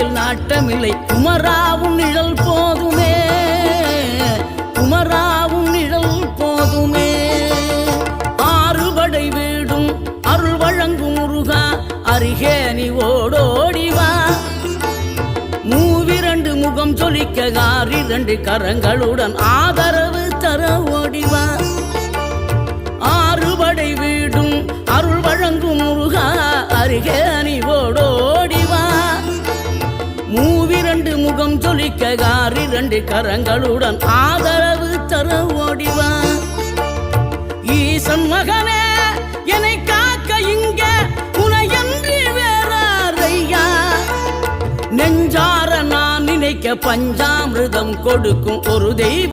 வாழ்க்கையில் நாட்டமில்லை. குமராவும் நிழல் போதுமே, குமராவும் நிழல் போதுமே. ஆறுபடை வீடும் அருள் வழங்கும் முருகா, அருகே நீ ஓடோடிவா. மூவிரண்டு முகம் சொலிக்க ஆறிரண்டு கரங்களுடன் ஆதரவு தர ஓடிவா. ஆறுபடை வீடும் அருள் வழங்கும் முருகா, அருகே நீ ஓடோடிவா. மூவிரண்டு முகம் சொலிக்க ஆறிரண்டு கரங்களுடன் ஆதரவு தர ஓடிவா. ஈசன் மகனே என்னை காக்க இங்க உனையன்றி வேறாரையா. நெஞ்சார நான் நினைக்க பஞ்சாமிர்தம் கொடுக்கும் ஒரு தெய்வம்